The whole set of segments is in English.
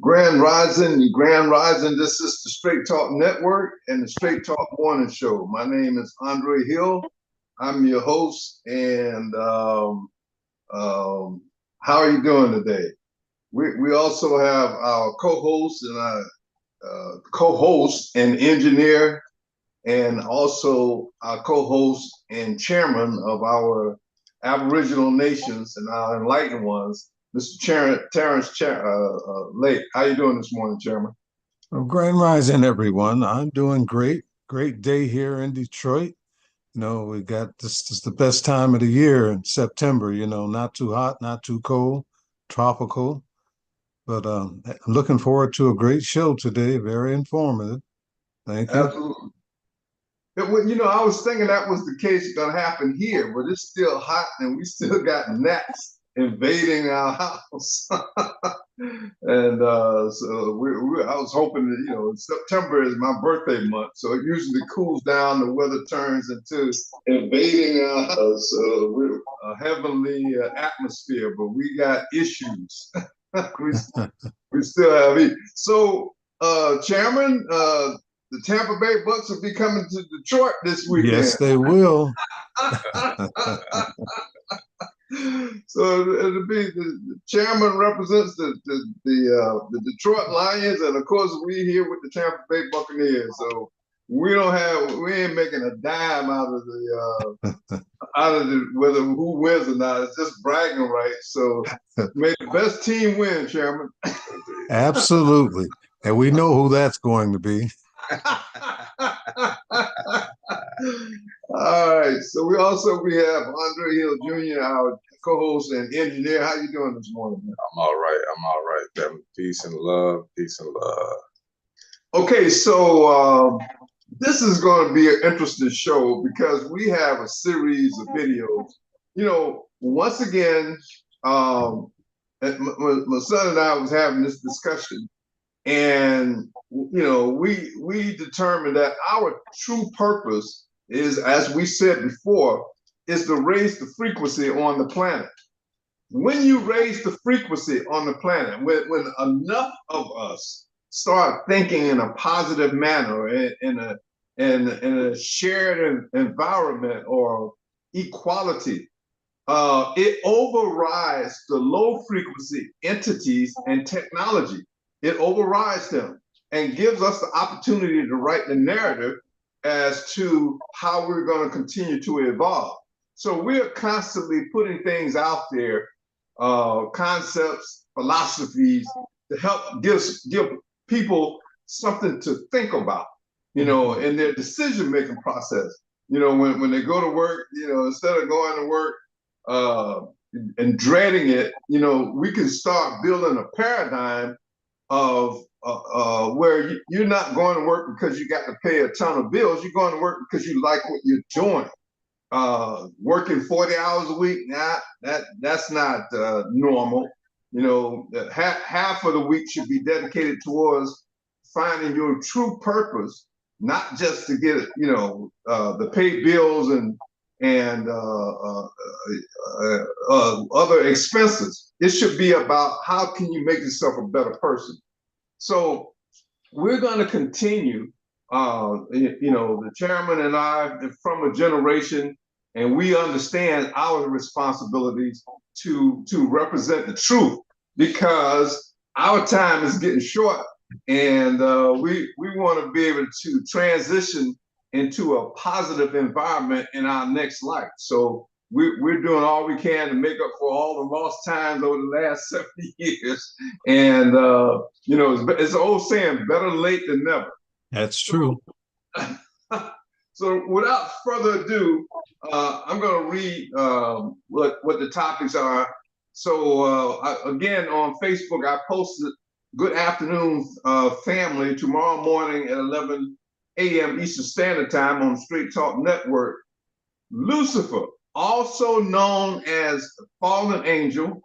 Grand Rising. This is the Straight Talk Network and the Straight Talk Morning Show. My name is Andre Hill. I'm your host. And how are you doing today? We also have our co-host and engineer, and also our co-host and chairman of our Aboriginal nations and our enlightened ones, Mr. Terrence Lake. How you doing this morning, Chairman? Well, Grand Rising, everyone. I'm doing great. Great day here in Detroit. We got this is the best time of the year in September, not too hot, not too cold, tropical. But I'm looking forward to a great show today. Very informative. Thank you. Absolutely. I was thinking that was the case going to happen here, but it's still hot and we still got gnats invading our house. And so I was hoping that, September is my birthday month, so it usually cools down, the weather turns into invading our house. So we're a heavenly atmosphere, but we got issues. we still have heat. So, Chairman, the Tampa Bay Bucks will be coming to Detroit this weekend. Yes, they will. So it'll be the chairman represents the Detroit Lions, and of course we here with the Tampa Bay Buccaneers. So we ain't making a dime out of the whether who wins or not. It's just bragging rights. So may the best team win, Chairman. Absolutely, and we know who that's going to be. All right. So we have Andre Hill Jr., our co-host and engineer. How you doing this morning, man? I'm all right. Peace and love. Okay, so this is going to be an interesting show because we have a series of videos. Once again, my son and I was having this discussion, and we determined that our true purpose is, as we said before, is to raise the frequency on the planet. When you raise the frequency on the planet, when enough of us start thinking in a positive manner, in a shared environment or equality, it overrides the low frequency entities and technology. It overrides them and gives us the opportunity to write the narrative as to how we're going to continue to evolve. So we're constantly putting things out there, concepts, philosophies, to help give people something to think about, in their decision-making process. When they go to work, instead of going to work and dreading it, we can start building a paradigm of where you're not going to work because you got to pay a ton of bills. You're going to work because you like what you're doing. Working 40 hours a week, that's not normal. Half of the week should be dedicated towards finding your true purpose, not just to get the pay bills and other expenses. It should be about how can you make yourself a better person. So we're going to continue. The chairman and I are from a generation, and we understand our responsibilities to represent the truth, because our time is getting short, and we want to be able to transition into a positive environment in our next life. So we're doing all we can to make up for all the lost times over the last 70 years. And, it's an old saying, better late than never. That's true. So without further ado, I'm going to read what the topics are. So again, on Facebook, I posted good afternoon, family, tomorrow morning at 11 a.m. Eastern Standard Time on the Straight Talk Network. Lucifer, also known as the fallen angel,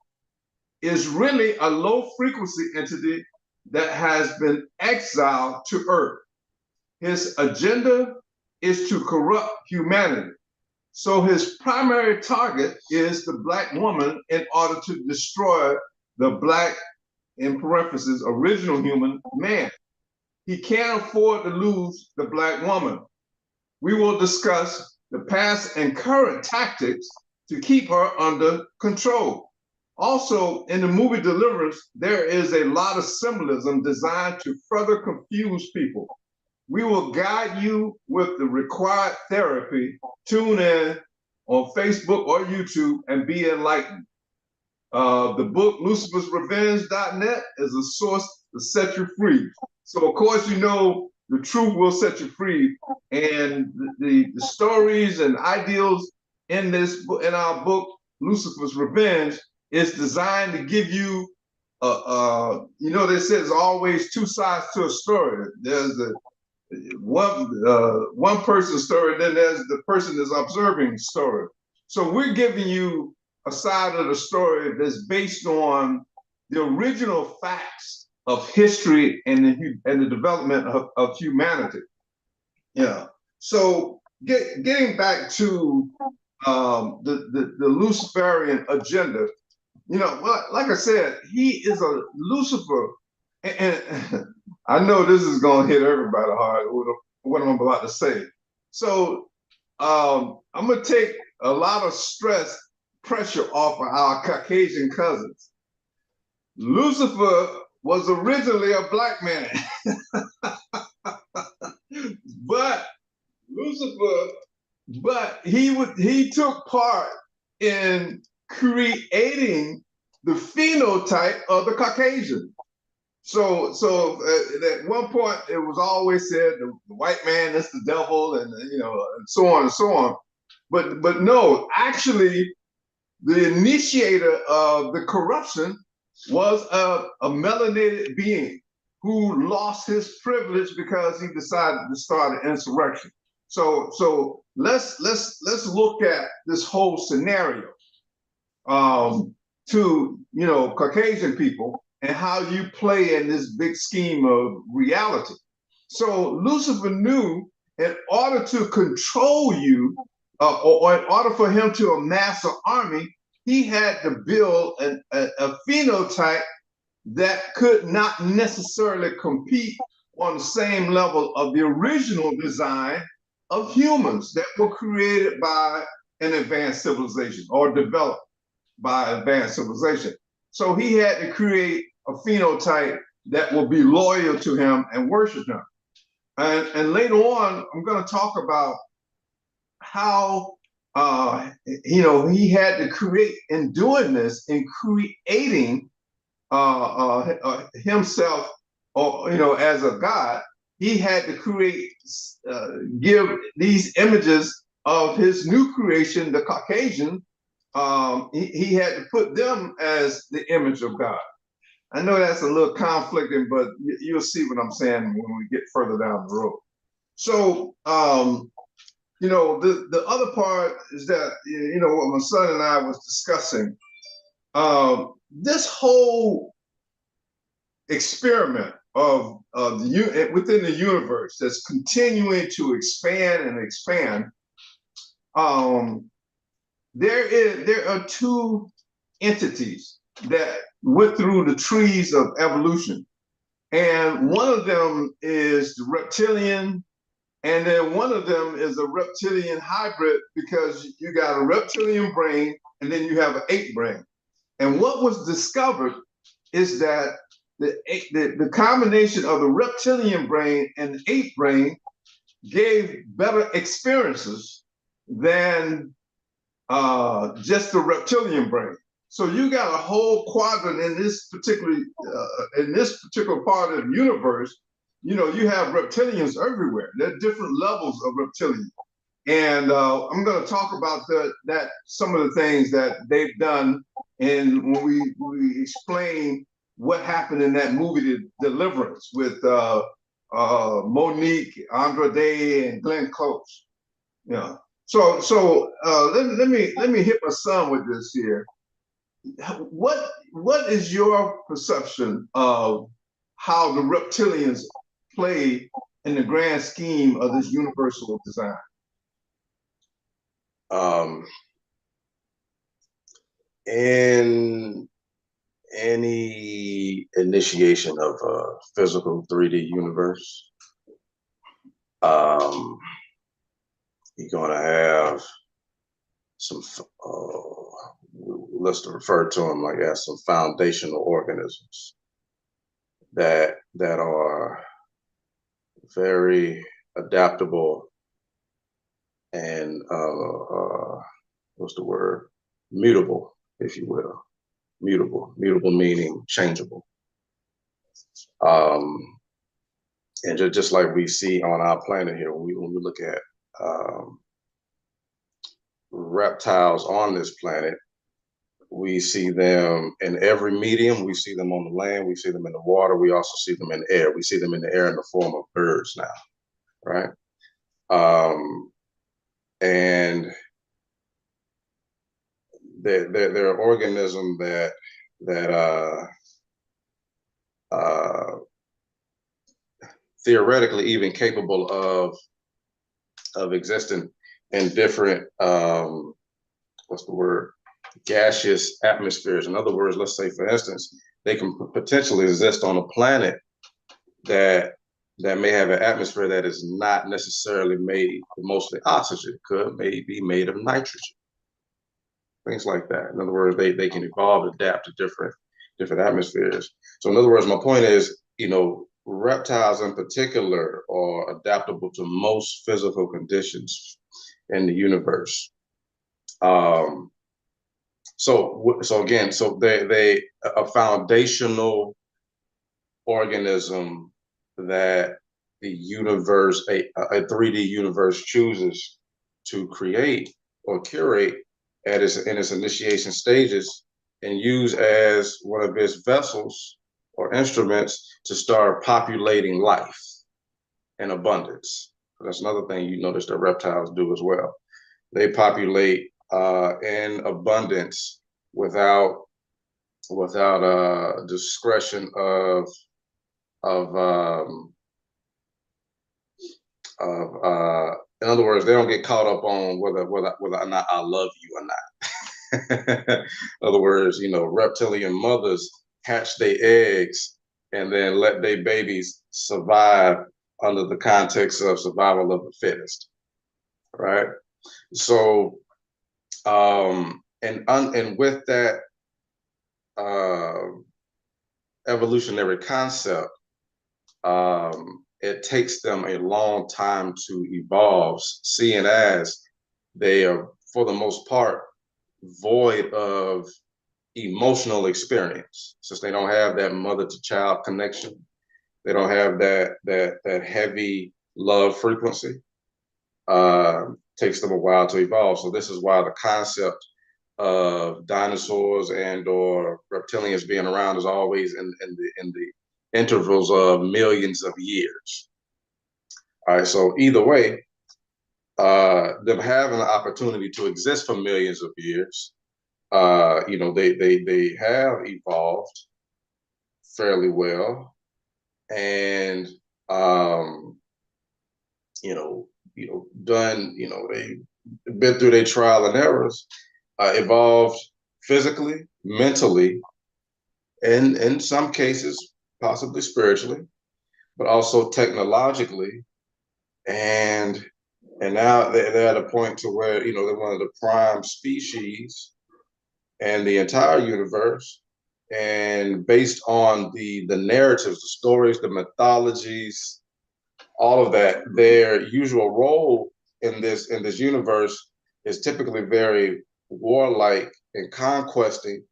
is really a low frequency entity that has been exiled to Earth. His agenda is to corrupt humanity. So his primary target is the Black woman in order to destroy the Black in parentheses, original human man. He can't afford to lose the Black woman. We will discuss the past and current tactics to keep her under control. Also, in the movie Deliverance, there is a lot of symbolism designed to further confuse people. We will guide you with the required therapy. Tune in on Facebook or YouTube and be enlightened. The book lucifersrevenge.net is a source to set you free. So of course, you know, the truth will set you free. And the stories and ideals in our book, Lucifer's Revenge, is designed to give you, you know, they say there's always two sides to a story. There's the one person's story, then there's the person that's observing story. So we're giving you a side of the story that's based on the original facts of history and the development of humanity. Yeah. So getting back to the Luciferian agenda, you know, like I said, he is a Lucifer, and I know this is going to hit everybody hard with what I'm about to say. So I'm going to take a lot of pressure off of our Caucasian cousins. Lucifer was originally a Black man, but he took part in creating the phenotype of the Caucasian. So at one point it was always said the white man is the devil, and you know, and so on and so on. But no, actually, the initiator of the corruption was a melanated being who lost his privilege because he decided to start an insurrection. So let's look at this whole scenario to, you know, Caucasian people and how you play in this big scheme of reality. So Lucifer knew in order to control you, or in order for him to amass an army, he had to build a phenotype that could not necessarily compete on the same level of the original design of humans that were created by an advanced civilization or developed by advanced civilization. So he had to create a phenotype that will be loyal to him and worship him. And later on, I'm going to talk about how you know, he had to create, in doing this, in creating himself, or you know, as a god, he had to create, give these images of his new creation, the Caucasian. He had to put them as the image of God. I know that's a little conflicting, but you'll see what I'm saying when we get further down the road. So, you know, the other part is that, you know, what my son and I was discussing, this whole experiment of within the universe that's continuing to expand and expand. There are two entities that went through the trees of evolution, and one of them is the reptilian, and then one of them is a reptilian hybrid, because you got a reptilian brain and then you have an ape brain. And what was discovered is that the combination of the reptilian brain and the ape brain gave better experiences than just the reptilian brain. So you got a whole quadrant in this particular part of the universe. You know, you have reptilians everywhere. There are different levels of reptilian, and I'm going to talk about some of the things that they've done, and when we explain what happened in that movie, Deliverance, with Monique, Andra Day, and Glenn Close. Yeah. So let me hit my son with this here. What is your perception of how the reptilians play in the grand scheme of this universal design? In any initiation of a physical 3D universe, you're going to have some, let's refer to them like as some foundational organisms that are very adaptable and what's the word? Mutable, if you will. Mutable meaning changeable. And just like we see on our planet here, when we look at reptiles on this planet, we see them in every medium. We see them on the land. We see them in the water. We also see them in the air. We see them in the air in the form of birds now, right? And they're an organism that theoretically even capable of existing in different what's the word, gaseous atmospheres. In other words, let's say for instance, they can potentially exist on a planet that may have an atmosphere that is not necessarily made mostly oxygen. It could maybe be made of nitrogen, things like that. In other words, they can evolve, adapt to different atmospheres. So in other words, my point is, reptiles in particular are adaptable to most physical conditions in the universe. So again, they a foundational organism that the universe, a 3D universe, chooses to create or curate in its initiation stages and use as one of its vessels or instruments to start populating life in abundance. That's another thing you notice that reptiles do as well. They populate in abundance without discretion of in other words, they don't get caught up on whether or not I love you or not. In other words, reptilian mothers hatch their eggs and then let their babies survive under the context of survival of the fittest, right? So, and with that evolutionary concept, it takes them a long time to evolve, seeing as they are, for the most part, void of emotional experience, since they don't have that mother-to-child connection. They don't have that heavy love frequency. Takes them a while to evolve. So this is why the concept of dinosaurs and or reptilians being around is always in the intervals of millions of years. All right, so either way, them having an opportunity to exist for millions of years, they have evolved fairly well, and done, they've been through their trial and errors, evolved physically, mentally, and in some cases, possibly spiritually, but also technologically. And now they're at a point to where, they're one of the prime species in the entire universe. And based on the narratives, the stories, the mythologies, all of that, their usual role in this universe is typically very warlike and conquesting,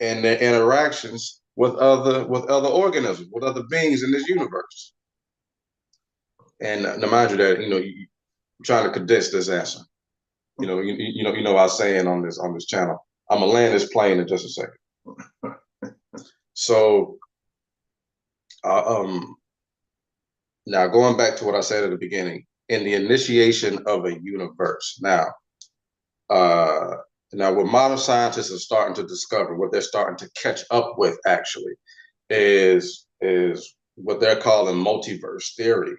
and their interactions with other organisms, with other beings in this universe. And now, mind you, that I'm trying to condense this answer. I was saying on this channel, I'm gonna land this plane in just a second. So, now going back to what I said at the beginning, in the initiation of a universe. Now, what modern scientists are starting to discover, what they're starting to catch up with actually, is what they're calling multiverse theory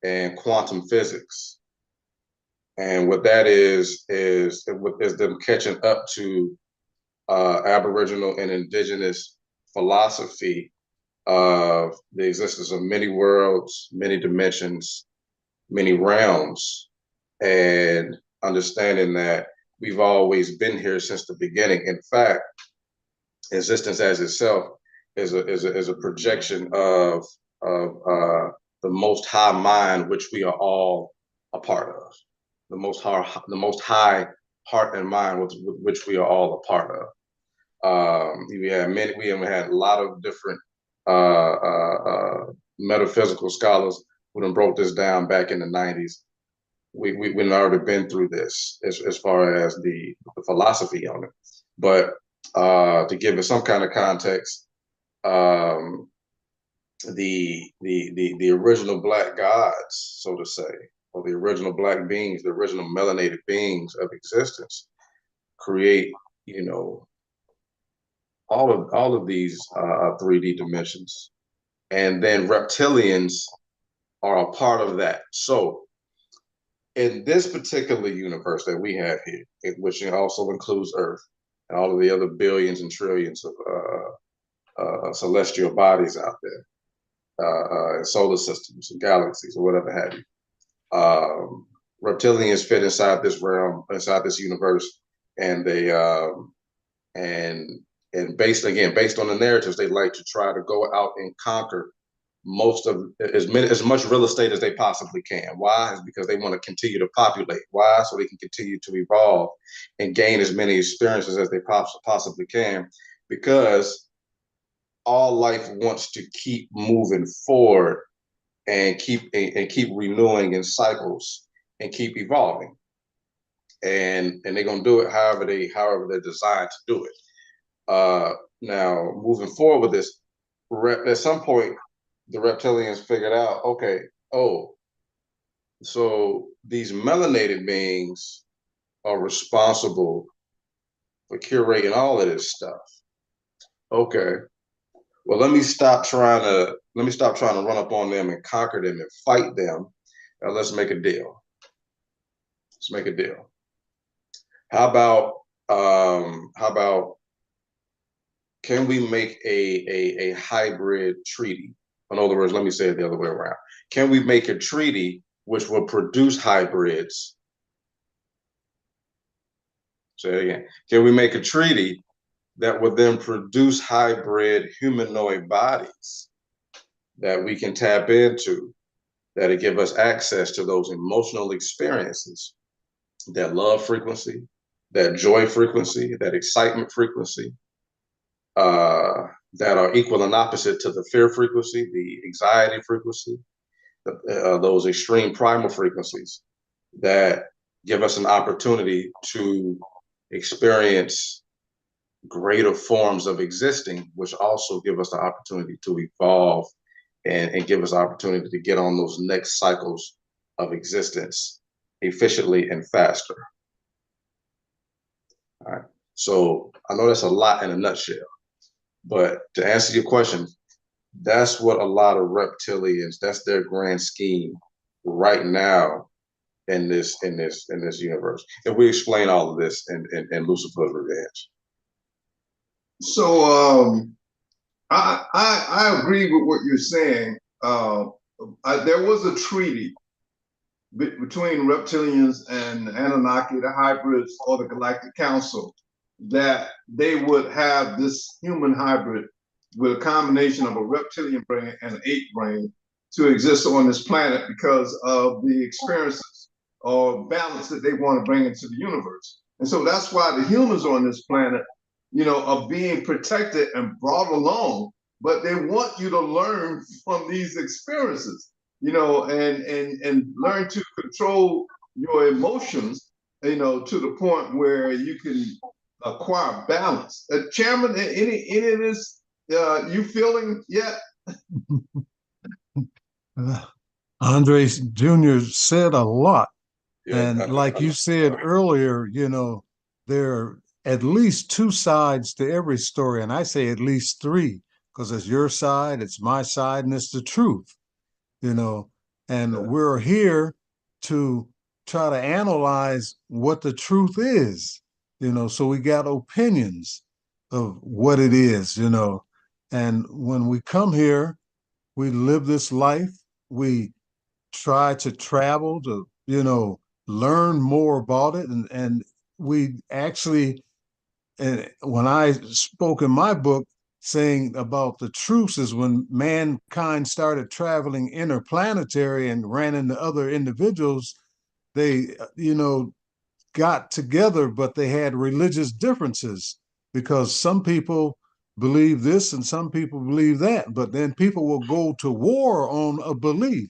and quantum physics. And what that is them catching up to Aboriginal and indigenous philosophy of the existence of many worlds, many dimensions, many realms, and understanding that we've always been here since the beginning. In fact, existence as itself is a projection of the Most High mind, which we are all a part of. The Most High heart and mind, with which we are all a part of. We have had a lot of different metaphysical scholars who done broke this down back in the 90s. We've already been through this as far as the philosophy on it. But to give it some kind of context, the original black gods, so to say, or the original black beings, the original melanated beings of existence, create, you know, all of these 3D dimensions, and then reptilians are a part of that. So in this particular universe that we have here, which also includes Earth and all of the other billions and trillions of celestial bodies out there, solar systems and galaxies or whatever have you, reptilians fit inside this realm, inside this universe, and they and based on the narratives, they like to try to go out and conquer most of as much real estate as they possibly can. Why? Is because they want to continue to populate. Why? So they can continue to evolve and gain as many experiences as they possibly can, because all life wants to keep moving forward and keep renewing in cycles and keep evolving. And they're gonna do it however they're designed to do it. Now, moving forward with this, at some point, the reptilians figured out, okay, oh, so these melanated beings are responsible for curating all of this stuff. Okay, well, let me stop trying to run up on them and conquer them and fight them. Now let's make a deal. Let's make a deal. How about can we make a hybrid treaty? In other words, let me say it the other way around. Can we make a treaty which will produce hybrids? Say it again. Can we make a treaty that would then produce hybrid humanoid bodies that we can tap into, that'll give us access to those emotional experiences, that love frequency, that joy frequency, that excitement frequency, that are equal and opposite to the fear frequency, the anxiety frequency, those extreme primal frequencies that give us an opportunity to experience greater forms of existing, which also give us the opportunity to evolve and give us opportunity to get on those next cycles of existence efficiently and faster. All right. So I know that's a lot in a nutshell, but to answer your question, that's what a lot of reptilians, that's their grand scheme right now in this universe. And we explain all of this in Lucifer's Revenge. So I agree with what you're saying. There was a treaty between reptilians and Anunnaki, the hybrids, or the Galactic Council, that they would have this human hybrid with a combination of a reptilian brain and an ape brain to exist on this planet because of the experiences or balance that they want to bring into the universe. And so that's why the humans on this planet, you know, are being protected and brought along, but they want you to learn from these experiences, you know, and learn to control your emotions, you know, to the point where you can acquire balance. Chairman, any of this you feeling yet? Andre Jr. said a lot. Yeah, and like you said earlier, you know, there are at least two sides to every story. And I say at least three, because it's your side, it's my side, and it's the truth, you know. And we're here to try to analyze what the truth is, you know. So we got opinions, of what it is, you know. And when we come here, we live this life. We try to travel to, you know, learn more about it. And we actually, and when I spoke in my book saying about the truce is when mankind started traveling interplanetary and ran into other individuals, they, you know, got together, but they had religious differences because some people believe this and some people believe that. But then people will go to war on a belief,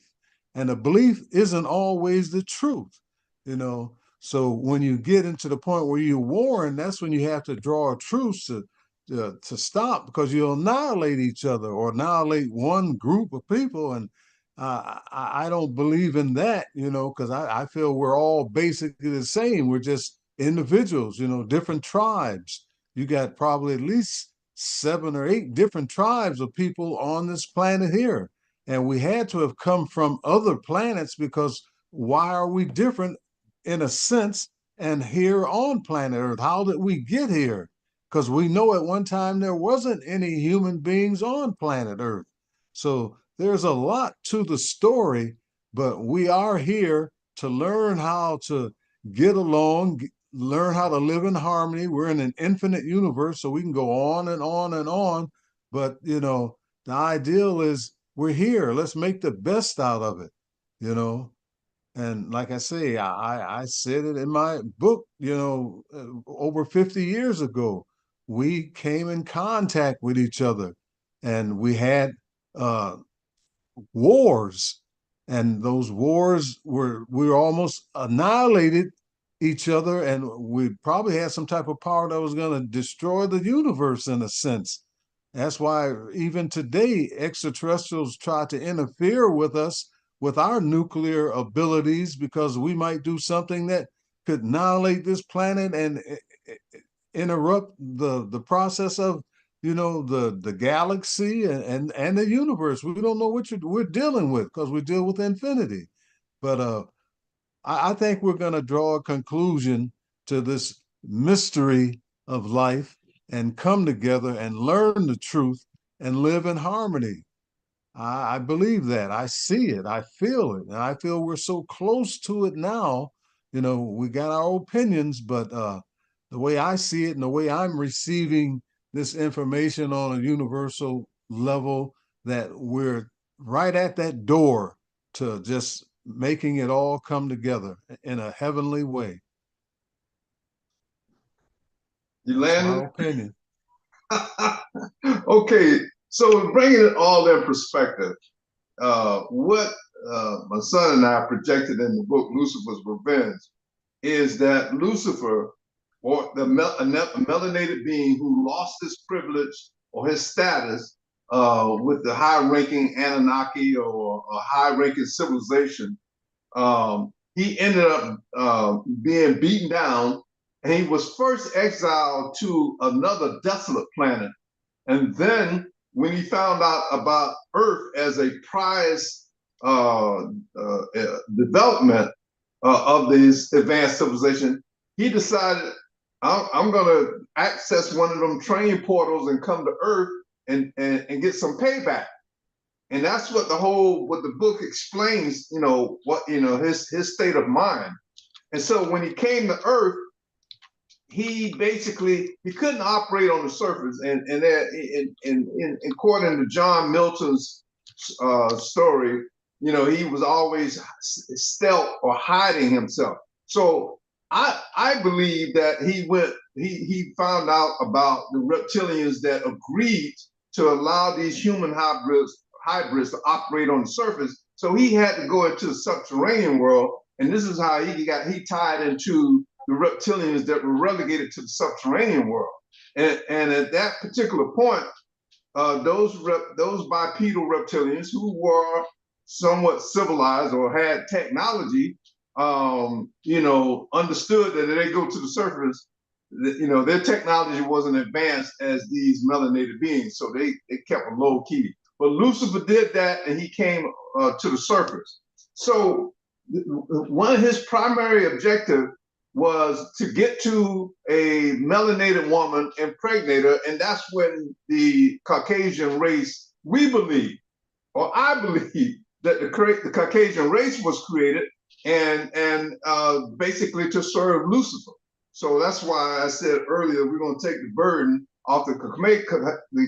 and a belief isn't always the truth, you know. So when you get into the point where you're warring, that's when you have to draw a truce to stop, because you'll annihilate each other or annihilate one group of people. And I don't believe in that, you know, because I feel we're all basically the same. We're just individuals, you know, different tribes. You got probably at least 7 or 8 different tribes of people on this planet here. And we had to have come from other planets, because why are we different in a sense and here on planet Earth? How did we get here? Because we know at one time there wasn't any human beings on planet Earth. So there's a lot to the story, but we are here to learn how to get along, learn how to live in harmony. We're in an infinite universe, so we can go on and on and on. But, you know, the ideal is we're here. Let's make the best out of it, you know. And like I say, I said it in my book, you know, over 50 years ago. We came in contact with each other, and we had uh, wars, and those wars we were almost annihilated each other, and we probably had some type of power that was going to destroy the universe in a sense. That's why even today extraterrestrials try to interfere with us with our nuclear abilities, because we might do something that could annihilate this planet and interrupt the process of, you know, the galaxy and the universe. We don't know what we're dealing with, because we deal with infinity. But I think we're going to draw a conclusion to this mystery of life and come together and learn the truth and live in harmony. I believe that. I see it. I feel it. And I feel we're so close to it now. You know, we got our opinions, but the way I see it and the way I'm receiving this information on a universal level, that we're right at that door to just making it all come together in a heavenly way. You That's my landed? opinion. Okay, so bringing it all in perspective, what my son and I projected in the book Lucifer's Revenge is that Lucifer, or a melanated being who lost his privilege or his status with the high-ranking Anunnaki or a high-ranking civilization, he ended up being beaten down, and he was first exiled to another desolate planet. And then when he found out about Earth as a prize development of this advanced civilization, he decided, I'm going to access one of them train portals and come to Earth and get some payback. And that's what the book explains, you know, what, you know, his state of mind. And so when he came to Earth, he basically he couldn't operate on the surface, and according to John Milton's story, you know, he was always stealth or hiding himself. So I believe that he found out about the reptilians that agreed to allow these human hybrids to operate on the surface. So he had to go into the subterranean world, and this is how he tied into the reptilians that were relegated to the subterranean world. And at that particular point, those bipedal reptilians who were somewhat civilized or had technology, you know, understood that if they go to the surface, you know, their technology wasn't advanced as these melanated beings, so they kept a low key. But Lucifer did that, and he came to the surface. So one of his primary objectives was to get to a melanated woman, impregnate her, and that's when the Caucasian race, we believe, or I believe, that the Caucasian race was created and basically to serve Lucifer. So that's why I said earlier we're going to take the burden off the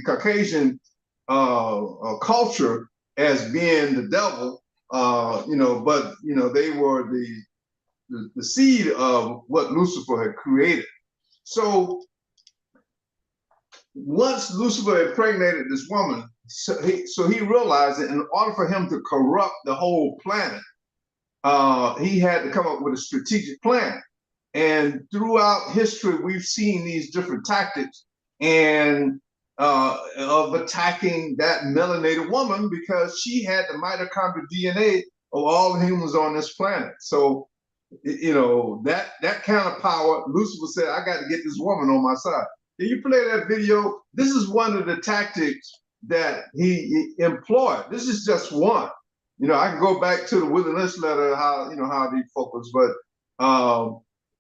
Caucasian culture as being the devil, but they were the seed of what Lucifer had created. So once Lucifer impregnated this woman, so he realized that in order for him to corrupt the whole planet, he had to come up with a strategic plan. And throughout history, we've seen these different tactics and of attacking that melanated woman because she had the mitochondrial DNA of all the humans on this planet. So, that kind of power, Lucifer said, I got to get this woman on my side. Can you play that video? This is one of the tactics that he employed. This is just one. I can go back to the Wilderness Letter, how they focus, but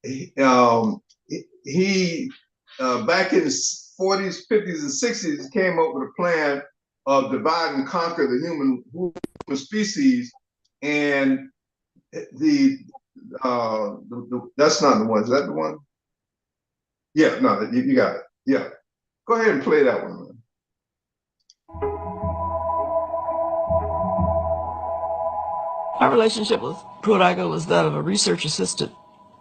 he back in the 40s, 50s, and 60s came up with a plan of divide and conquer the human species, and that's not the one. Is that the one? Yeah, no, you got it. Yeah, go ahead and play that one. My relationship with Pruitt-Igoe was that of a research assistant.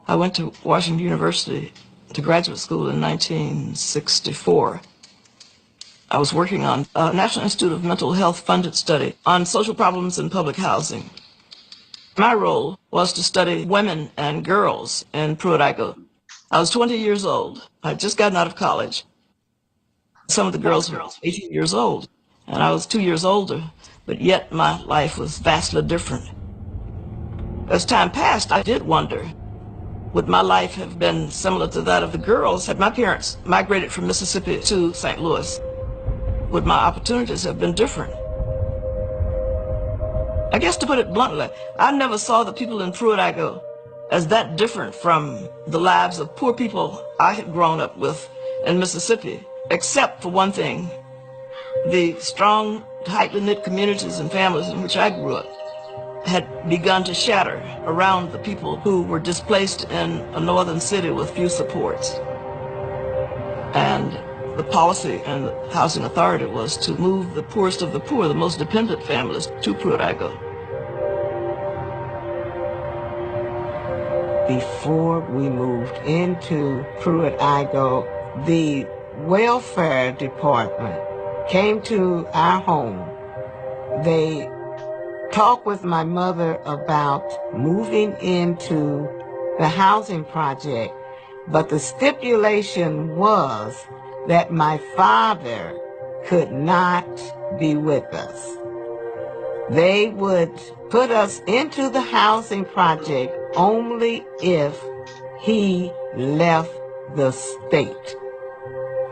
I went to Washington University to graduate school in 1964. I was working on a National Institute of Mental Health funded study on social problems in public housing. My role was to study women and girls in Pruitt-Igoe. I was 20 years old. I'd just gotten out of college. Some of the girls were 18 years old, and I was 2 years older, but yet my life was vastly different. As time passed, I did wonder, would my life have been similar to that of the girls had my parents migrated from Mississippi to St. Louis? Would my opportunities have been different? I guess to put it bluntly, I never saw the people in Pruitt-Igoe as that different from the lives of poor people I had grown up with in Mississippi, except for one thing: the strong, tightly knit communities and families in which I grew up had begun to shatter around the people who were displaced in a northern city with few supports. And the policy and the housing authority was to move the poorest of the poor, the most dependent families, to Pruitt-Igoe. Before we moved into Pruitt-Igoe, the welfare department came to our home. They talked with my mother about moving into the housing project, but the stipulation was that my father could not be with us. They would put us into the housing project only if he left the state.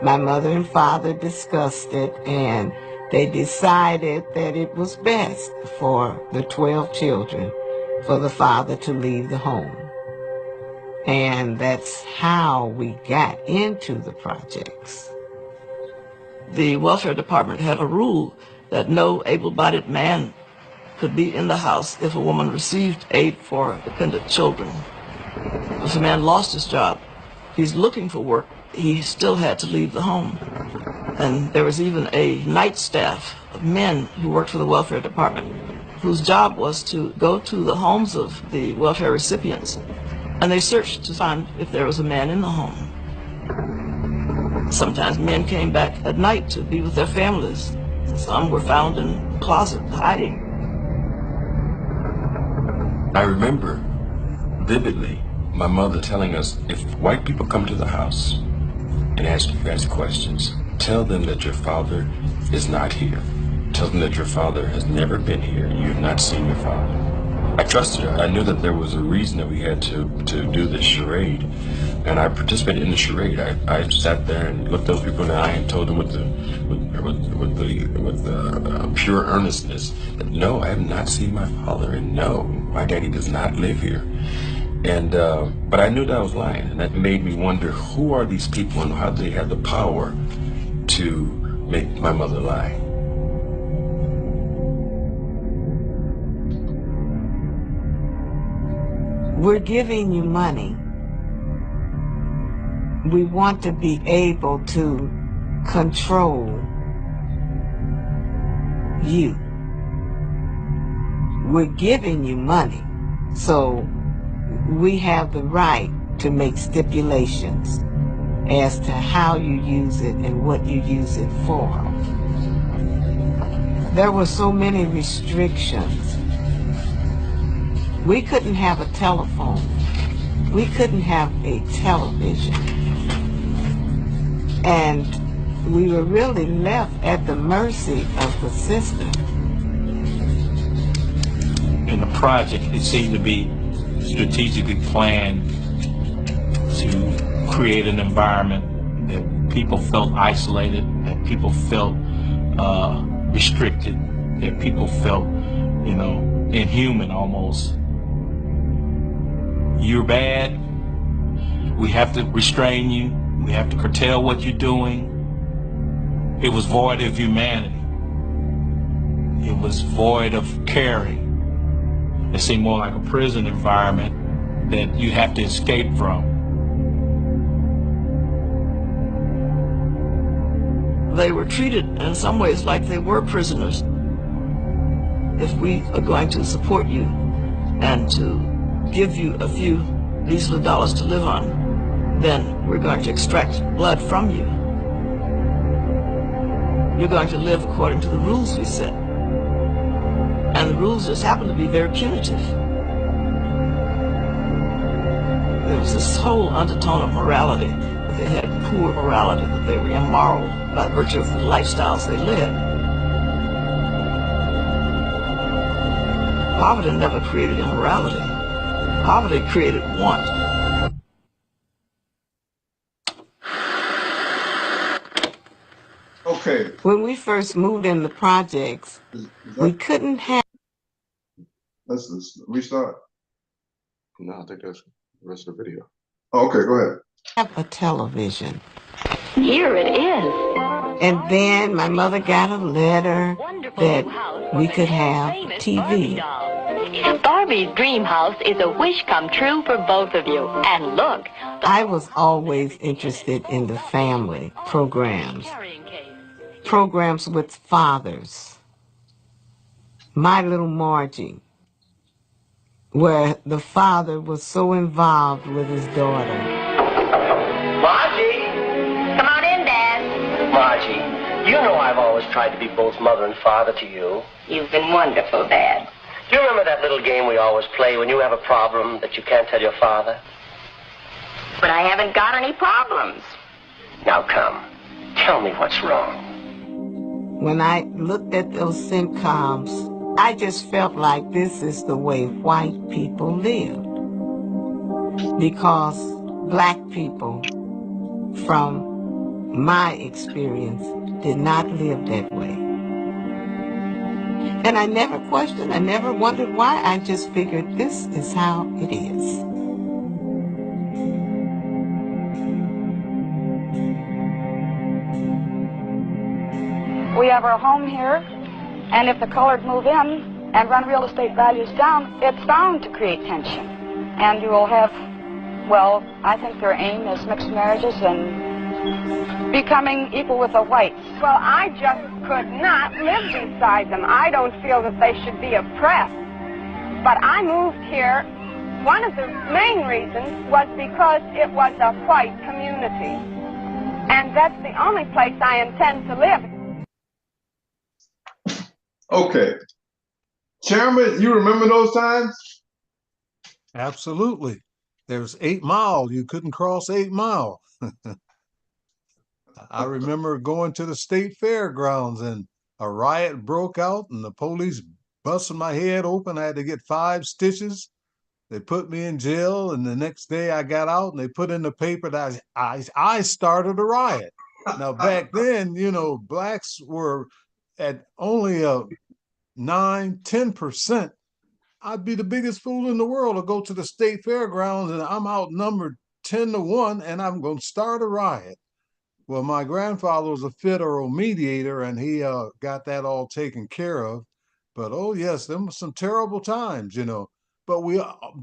My mother and father discussed it, and they decided that it was best for the 12 children for the father to leave the home. And that's how we got into the projects. The welfare department had a rule that no able-bodied man could be in the house if a woman received aid for dependent children. If a man lost his job, he's looking for work, he still had to leave the home. And there was even a night staff of men who worked for the welfare department whose job was to go to the homes of the welfare recipients, and they searched to find if there was a man in the home. Sometimes men came back at night to be with their families. Some were found in the closet hiding. I remember vividly my mother telling us, if white people come to the house and ask you guys questions, tell them that your father is not here. Tell them that your father has never been here. You have not seen your father. I trusted her. I knew that there was a reason that we had to do this charade, and I participated in the charade. I sat there and looked those people in the eye and told them with pure earnestness that no, I have not seen my father, and no, my daddy does not live here. And but I knew that I was lying, and that made me wonder, who are these people and how do they have the power to make my mother lie? We're giving you money. We want to be able to control you. We're giving you money, so we have the right to make stipulations as to how you use it and what you use it for. There were so many restrictions. We couldn't have a telephone. We couldn't have a television. And we were really left at the mercy of the system. In the project, it seemed to be strategically planned to create an environment that people felt isolated, that people felt restricted, that people felt, you know, inhuman almost. You're bad. We have to restrain you. We have to curtail what you're doing. It was void of humanity. It was void of caring. It seemed more like a prison environment that you have to escape from. They were treated in some ways like they were prisoners. If we are going to support you and to give you a few measly dollars to live on, then we're going to extract blood from you. You're going to live according to the rules we set. And the rules just happen to be very punitive. There was this whole undertone of morality, that they had poor morality, that they were immoral by virtue of the lifestyles they led. Poverty never created immorality. Poverty created want. Okay. When we first moved in the projects, we couldn't have Let's restart. No, I think that's the rest of the video. Okay, go ahead. a television. Here it is. And then my mother got a letter that we could have TV. Barbie's dream house is a wish come true for both of you. And look. I was always interested in the family programs. Programs with fathers. My Little Margie, where the father was so involved with his daughter. Margie! Come on in, Dad. Margie, you know I've always tried to be both mother and father to you. You've been wonderful, Dad. Do you remember that little game we always play when you have a problem that you can't tell your father? But I haven't got any problems. Now come, tell me what's wrong. When I looked at those sitcoms, I just felt like this is the way white people lived. Because black people, from my experience, did not live that way. And I never questioned, I never wondered why. I just figured this is how it is. We have our home here, and if the colored move in and run real estate values down, it's bound to create tension. And you will have, well, I think their aim is mixed marriages and becoming equal with the whites. Well, I just could not live beside them. I don't feel that they should be oppressed. But I moved here. One of the main reasons was because it was a white community. And that's the only place I intend to live. Okay. Chairman, you remember those times? Absolutely. There's 8 Mile. You couldn't cross 8 Mile. I remember going to the state fairgrounds and a riot broke out and the police busted my head open. I had to get 5 stitches. They put me in jail, and the next day I got out and they put in the paper that I started a riot. Now back then, you know, blacks were at only a 9-10% I'd be the biggest fool in the world to go to the state fairgrounds and I'm outnumbered 10-1 and I'm going to start a riot. Well, my grandfather was a federal mediator and he got that all taken care of. But oh, yes, there were some terrible times, you know. But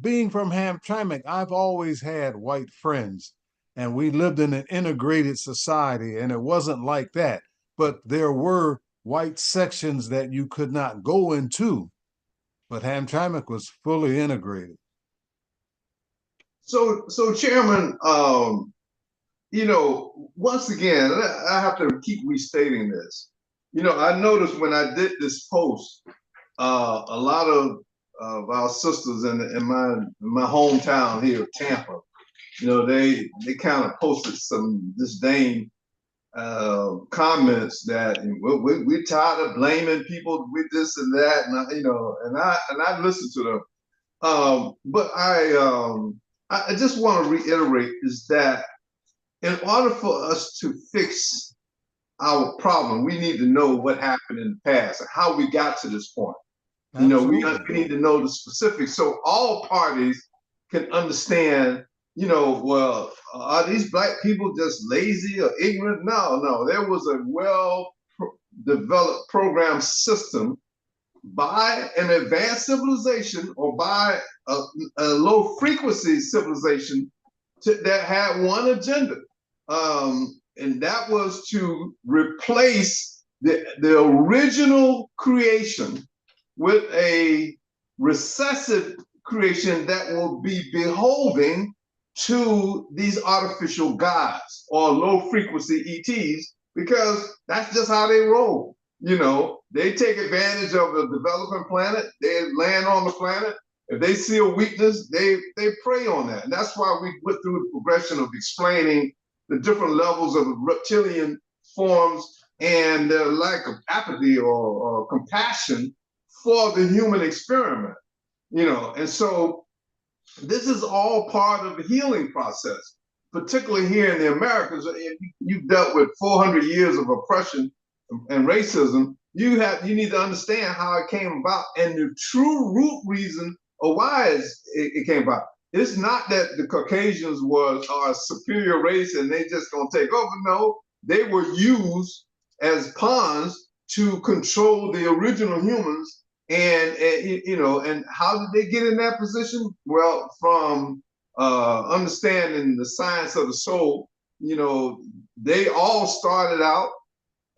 being from Hamtramck, I've always had white friends and we lived in an integrated society and it wasn't like that. But there were white sections that you could not go into. But Hamtramck was fully integrated. So Chairman, you know, once again, I have to keep restating this. You know, I noticed when I did this post, a lot of our sisters in my hometown here, Tampa, you know, they kind of posted some disdain comments that we're tired of blaming people with this and that, and you know, and I listened to them. But I just want to reiterate is that in order for us to fix our problem, we need to know what happened in the past and how we got to this point. You know, we need to know the specifics so all parties can understand, you know, well, are these black people just lazy or ignorant? No, there was a well-developed program system by an advanced civilization or by a low frequency civilization that had one agenda. And that was to replace the original creation with a recessive creation that will be beholden to these artificial gods or low frequency ETs, because that's just how they roll. You know, they take advantage of a developing planet, they land on the planet. If they see a weakness, they prey on that. And that's why we went through the progression of explaining the different levels of reptilian forms and their lack of apathy or compassion for the human experiment, you know. And so this is all part of the healing process, particularly here in the Americas. You've dealt with 400 years of oppression and racism. You need to understand how it came about and the true root reason of why it came about. It's not that the Caucasians are a superior race and they just gonna take over. No, they were used as pawns to control the original humans. And you know, and how did they get in that position? Well, from understanding the science of the soul, you know, they all started out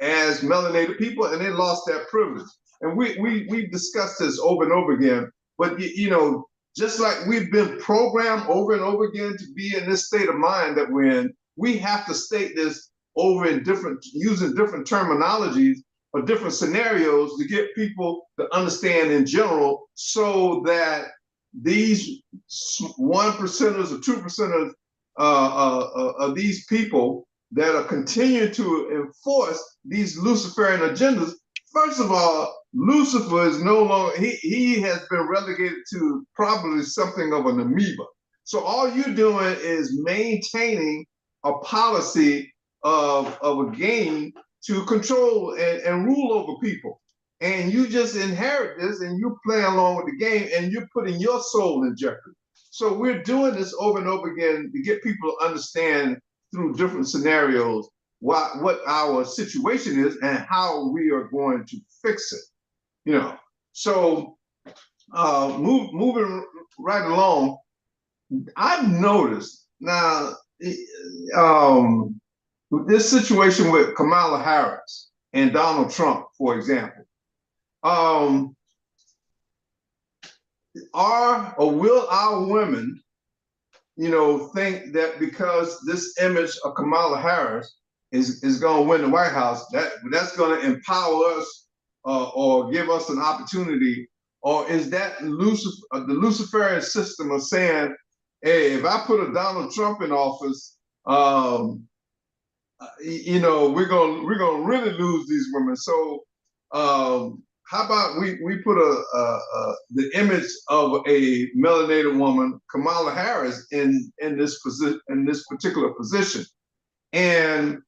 as melanated people and they lost that privilege. And we discussed this over and over again. But you know, just like we've been programmed over and over again to be in this state of mind that we're in, we have to state this over in using different terminologies or different scenarios to get people to understand in general, so that these 1%ers or 2%ers of these people that are continuing to enforce these Luciferian agendas. First of all, Lucifer is no longer, he has been relegated to probably something of an amoeba. So all you're doing is maintaining a policy of a game to control and rule over people. And you just inherit this and you play along with the game and you're putting your soul in jeopardy. So we're doing this over and over again to get people to understand through different scenarios what our situation is and how we are going to fix it. You know, so moving right along, I've noticed now this situation with Kamala Harris and Donald Trump, for example. Will our women, you know, think that because this image of Kamala Harris is going to win the White House, that's going to empower us or give us an opportunity? Or is that the Luciferian system of saying, hey, if I put a Donald Trump in office, you know, we're gonna really lose these women. So how about we put the image of a melanated woman, Kamala Harris, in this particular position, and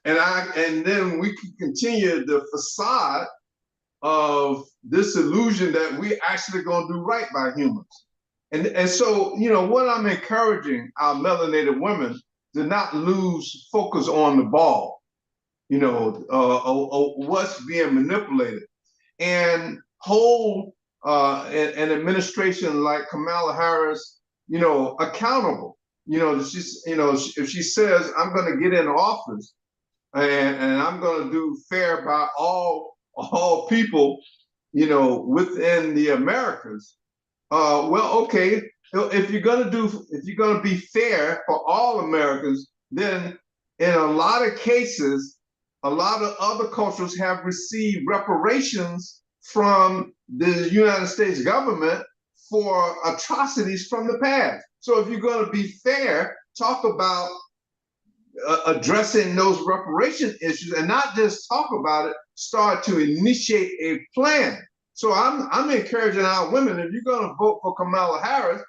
then we can continue the facade of this illusion that we actually gonna do right by humans. And so, what I'm encouraging our melanated women to not lose focus on the ball, what's being manipulated, and hold an administration like Kamala Harris, accountable. If she says, I'm going to get in office and I'm going to do fair by all people, within the Americas. Well, okay. If you're going to be fair for all Americans, then in a lot of cases, a lot of other cultures have received reparations from the United States government for atrocities from the past. So if you're going to be fair, talk about addressing those reparation issues and not just talk about it, start to initiate a plan. So I'm encouraging our women, if you're going to vote for Kamala Harris,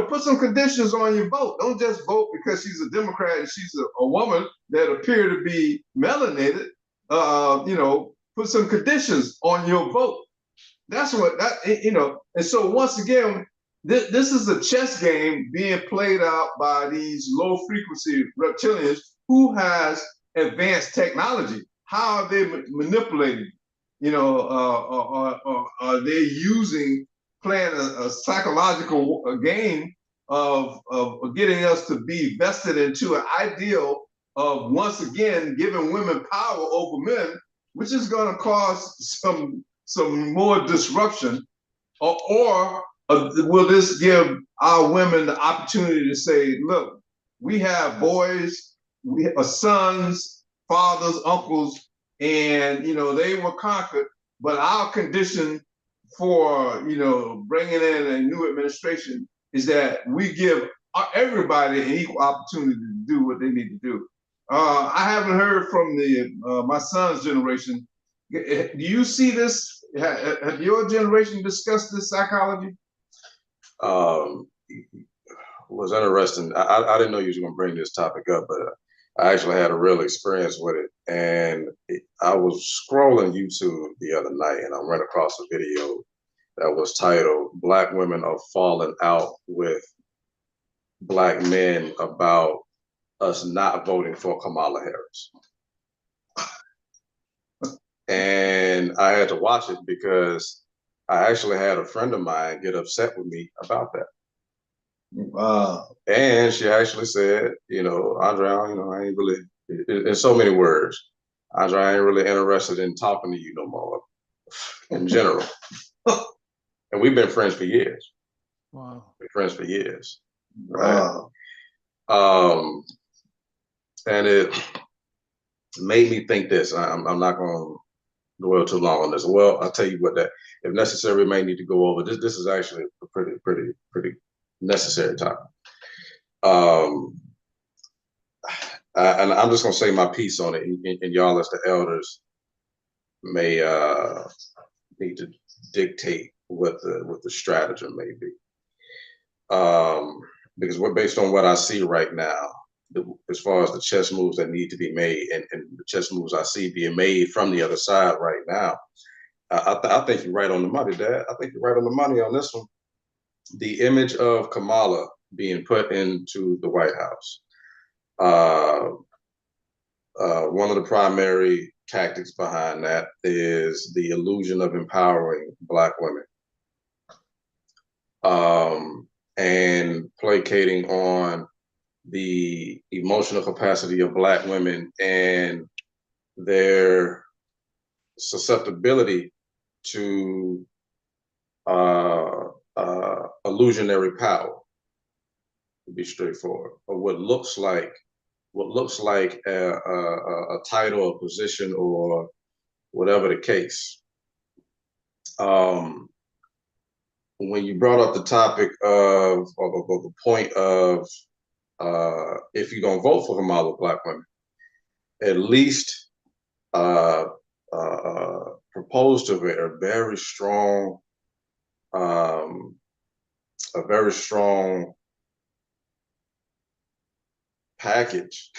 put some conditions on your vote. Don't just vote because she's a Democrat and she's a woman that appear to be melanated. Put some conditions on your vote. That's what And so once again, this is a chess game being played out by these low frequency reptilians who has advanced technology. How are they manipulating? Are they playing a psychological game of getting us to be vested into an ideal of once again giving women power over men, which is going to cause some more disruption, or will this give our women the opportunity to say, look, we have boys, we have sons, fathers, uncles, and they were conquered, but our condition for bringing in a new administration is that we give everybody an equal opportunity to do what they need to do. I haven't heard from my son's generation. Do you see this? Have your generation discussed this psychology? Was interesting. I didn't know you were going to bring this topic up, but I actually had a real experience with it. And I was scrolling YouTube the other night and I ran across a video that was titled "Black Women Are Falling Out with Black Men About Us Not Voting for Kamala Harris." And I had to watch it because I actually had a friend of mine get upset with me about that. And she actually said, Andre, I ain't really, in so many words, Andre, I ain't really interested in talking to you no more, in general. And we've been friends for years. Wow. Been friends for years. Wow. Right? And it made me think this. I'm not going to dwell too long on this. Well, I'll tell you what, that if necessary, we may need to go over. This is actually a pretty necessary topic. And I'm just gonna say my piece on it, and y'all as the elders may need to dictate what the stratagem may be. Because we're based on what I see right now, as far as the chess moves that need to be made, and the chess moves I see being made from the other side right now. I think you're right on the money, Dad. I think you're right on the money on this one. The image of Kamala being put into the White House. One of the primary tactics behind that is the illusion of empowering Black women, and placating on the emotional capacity of Black women and their susceptibility to illusionary power, to be straightforward, or what looks like a title or position or whatever the case. When you brought up the topic of the point of if you're gonna vote for Kamala, Black women, at least propose to her a very strong package,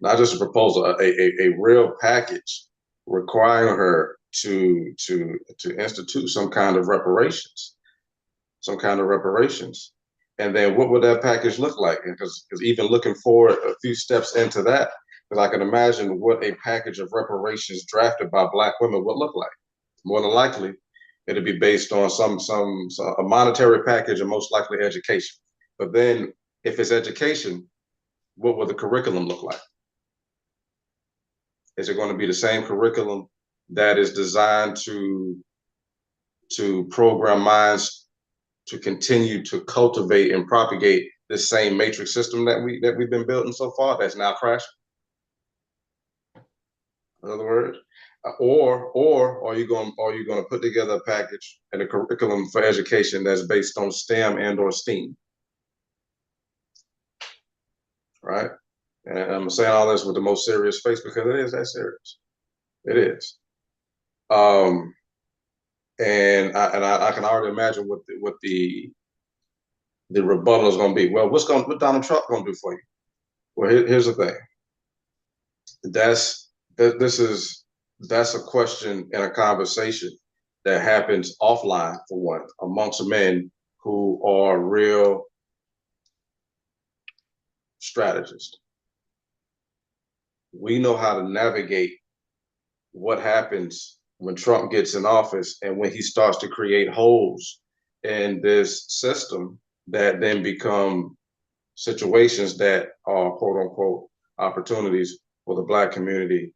not just a proposal, a real package requiring her to institute some kind of reparations, And then what would that package look like? Because even looking forward a few steps into that, because I can imagine what a package of reparations drafted by Black women would look like. More than likely, it'd be based on a monetary package and most likely education. But then, if it's education, what would the curriculum look like? Is it going to be the same curriculum that is designed to program minds to continue to cultivate and propagate this same matrix system that we've been building so far that's now crashing? In other words, or are you going to put together a package and a curriculum for education that's based on STEM and or STEAM, right? And I'm saying all this with the most serious face because it is that serious. It is. And I can already imagine what the rebuttal is going to be. Well, what Donald Trump going to do for you? Well, here's the thing. That's a question and a conversation that happens offline, for one, amongst men who are real strategists. We know how to navigate what happens when Trump gets in office and when he starts to create holes in this system that then become situations that are quote unquote opportunities for the Black community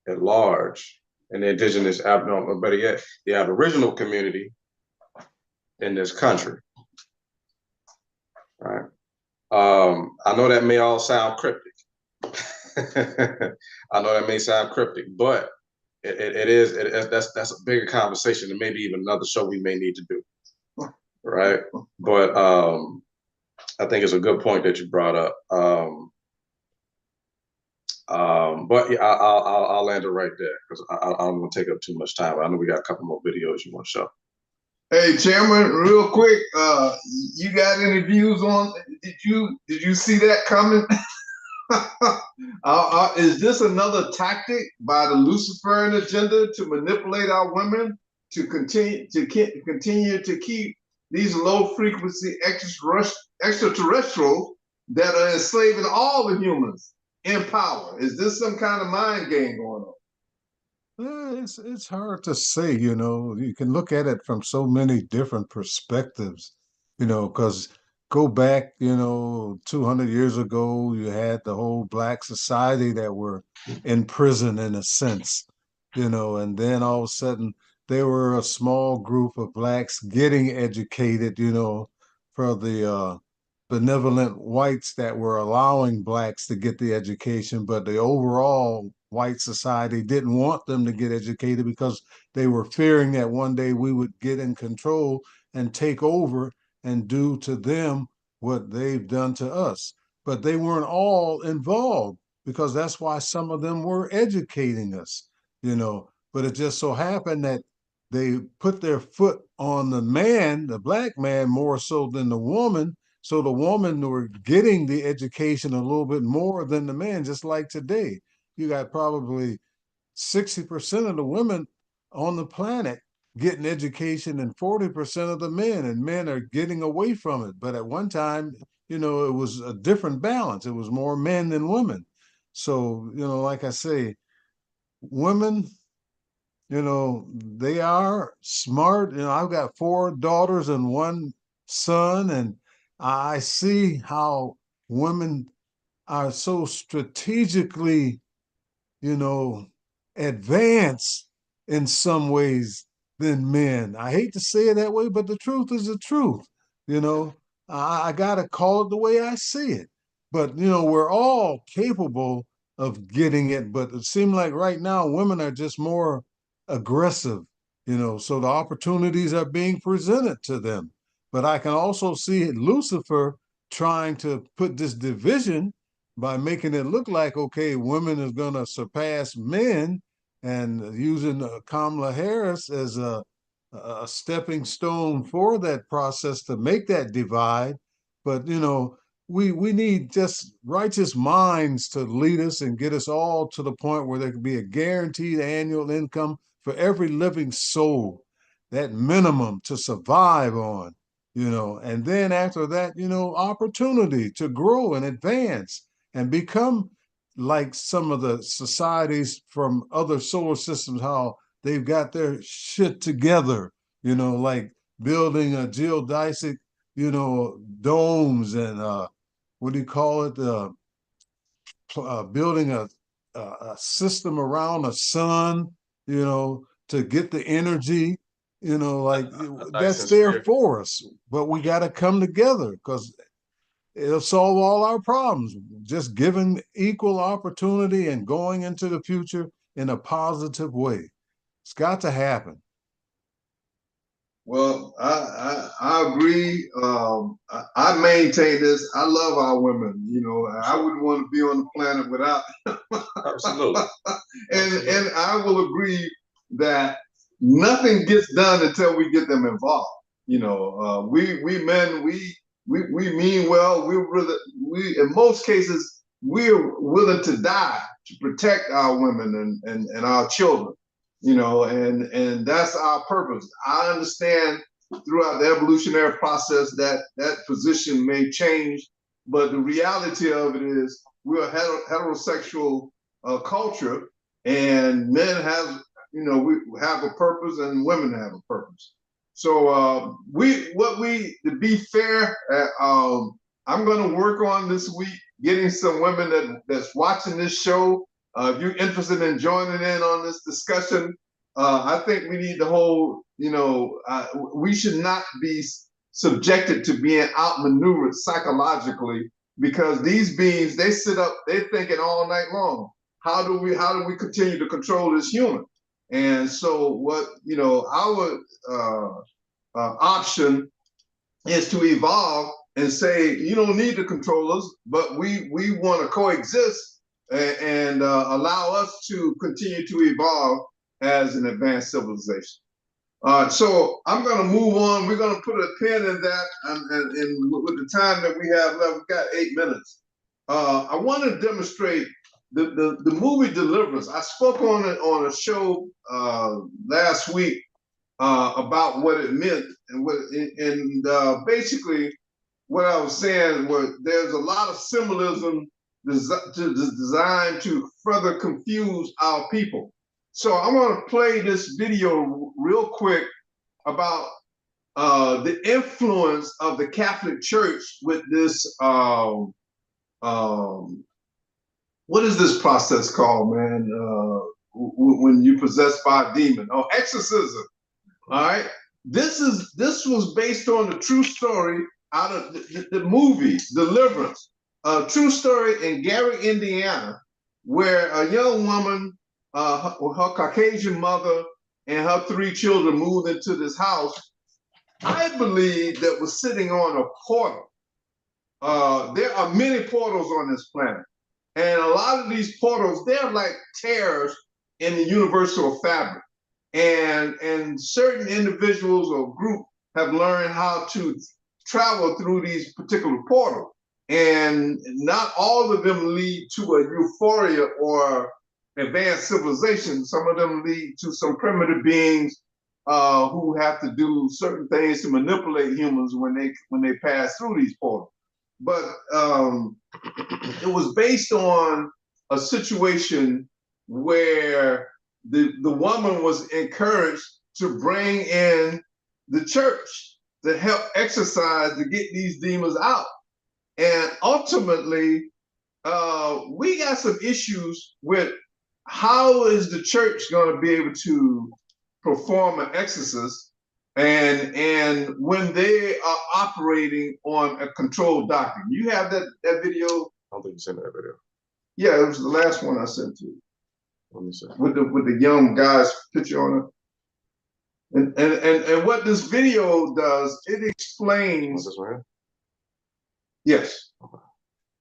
at large and the indigenous, better yet, the Aboriginal community in this country. All right. I know that may all sound cryptic. I know that may sound cryptic, but that's a bigger conversation and maybe even another show we may need to do. Right. But I think it's a good point that you brought up. But yeah, I'll land it right there because I don't want to take up too much time. I know we got a couple more videos you want to show. Hey, Chairman, real quick, you got any views on? Did you see that coming? Is this another tactic by the Luciferian agenda to manipulate our women to continue to keep these low frequency extraterrestrials that are enslaving all the humans in power? Is this some kind of mind game going on? It's hard to say, you can look at it from so many different perspectives, because go back, 200 years ago, you had the whole Black society that were in prison in a sense, and then all of a sudden there were a small group of Blacks getting educated, for the benevolent whites that were allowing Blacks to get the education, but the overall white society didn't want them to get educated because they were fearing that one day we would get in control and take over and do to them what they've done to us. But they weren't all involved because that's why some of them were educating us, But it just so happened that they put their foot on the man, the Black man, more so than the woman. So the woman were getting the education a little bit more than the man, just like today. You got probably 60% of the women on the planet getting education and 40% of the men, and men are getting away from it. But at one time, it was a different balance. It was more men than women. So, like I say, women, they are smart. I've got 4 daughters and 1 son, and I see how women are so strategically, advanced in some ways than men. I hate to say it that way, but the truth is the truth. I got to call it the way I see it. But, we're all capable of getting it, but it seems like right now women are just more aggressive, so the opportunities are being presented to them. But I can also see Lucifer trying to put this division by making it look like, okay, women is going to surpass men, and using Kamala Harris as a stepping stone for that process to make that divide. But, we need just righteous minds to lead us and get us all to the point where there can be a guaranteed annual income for every living soul, that minimum to survive on, and then after that, opportunity to grow and advance and become like some of the societies from other solar systems, how they've got their shit together, like building a geodesic, domes and what do you call it? Building a system around a sun, to get the energy, like that's there for us. But we got to come together because it'll solve all our problems. Just giving equal opportunity and going into the future in a positive way. It's got to happen. Well, I agree. I maintain this. I love our women. I wouldn't want to be on the planet without. Absolutely. And I will agree that nothing gets done until we get them involved. We men, we mean well. We in most cases we're willing to die to protect our women and our children. And that's our purpose. I understand throughout the evolutionary process that position may change, but the reality of it is we're a heterosexual culture, and men have, we have a purpose and women have a purpose. So to be fair, I'm going to work on this week getting some women that's watching this show. If you're interested in joining in on this discussion, I think we need to hold, we should not be subjected to being outmaneuvered psychologically, because these beings, they sit up, they're thinking all night long. How do we continue to control this human? And so what, our option is to evolve and say, you don't need to control us, but we want to coexist and allow us to continue to evolve as an advanced civilization. So I'm going to move on. We're going to put a pin in that, and with the time that we have left, we've got 8 minutes. I want to demonstrate the movie Deliverance. I spoke on it on a show last week about what it meant, and basically what I was saying was there's a lot of symbolism designed to further confuse our people. So I'm going to play this video real quick about the influence of the Catholic Church with this, what is this process called, man? When you're possessed by a demon? Oh, exorcism. All right. This was based on the true story out of the movie Deliverance, a true story in Gary, Indiana, where a young woman, her Caucasian mother and her 3 children moved into this house, I believe, that was sitting on a portal. There are many portals on this planet. And a lot of these portals, they're like tears in the universal fabric. And certain individuals or group have learned how to travel through these particular portals. And not all of them lead to a euphoria or advanced civilization. Some of them lead to some primitive beings who have to do certain things to manipulate humans when they pass through these portals. But it was based on a situation where the woman was encouraged to bring in the church to help exorcise, to get these demons out. And ultimately, we got some issues with how is the church going to be able to perform an exorcist and when they are operating on a controlled doctrine. You have that video? I don't think you sent that video. Yeah, it was the last one I sent to you. Let me see. With the young guy's picture on it. And what this video does, it explains. This one? Yes. Okay.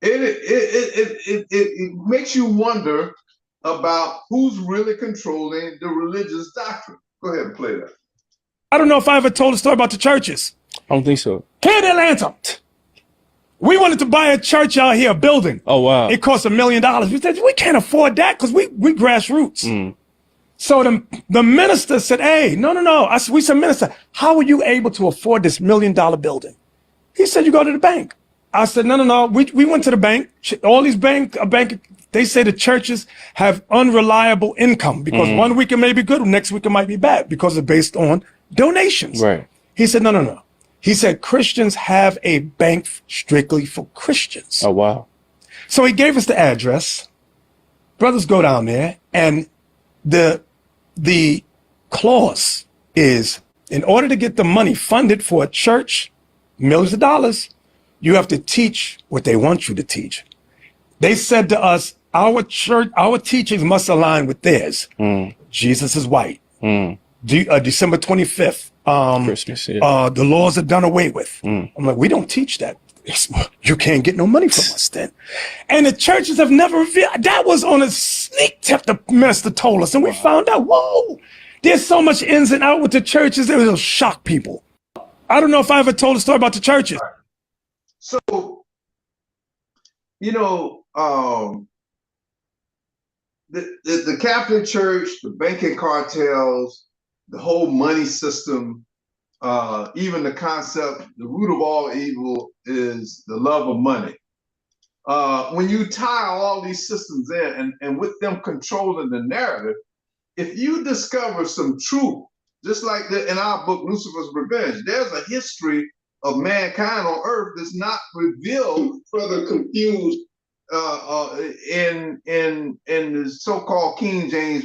It makes you wonder about who's really controlling the religious doctrine. Go ahead and play that. I don't know if I ever told a story about the churches. I don't think so. Kid Atlanta. We wanted to buy a church out here, a building. Oh, wow. It cost $1 million. We said, we can't afford that because we grassroots. So the minister said, hey, no. We said, minister, how are you able to afford this $1 million building? He said, you go to the bank. I said, no. We went to the bank. All these bank, they say the churches have unreliable income because 1 week it may be good, next week it might be bad because it's based on donations. Right. He said, no. He said, Christians have a bank strictly for Christians. Oh, wow. So he gave us the address. Brothers go down there, and the clause is, in order to get the money funded for a church, millions of dollars, you have to teach what they want you to teach. They said to us, our church, our teachings must align with theirs. Jesus is white. December 25th. Christmas, yeah. The laws are done away with. I'm like, we don't teach that. You can't get no money from us then. And the churches have never revealed. That was on a sneak tip the minister told us. And we found out, whoa, there's so much ins and out with the churches. It will shock people. I don't know if I ever told a story about the churches. So, you know, the Catholic Church, the banking cartels, the whole money system, even the concept, the root of all evil is the love of money. When you tie all these systems in and with them controlling the narrative, if you discover some truth, just like in our book, Lucifer's Revenge, there's a history of mankind on earth that's not revealed, further confused in the so-called King James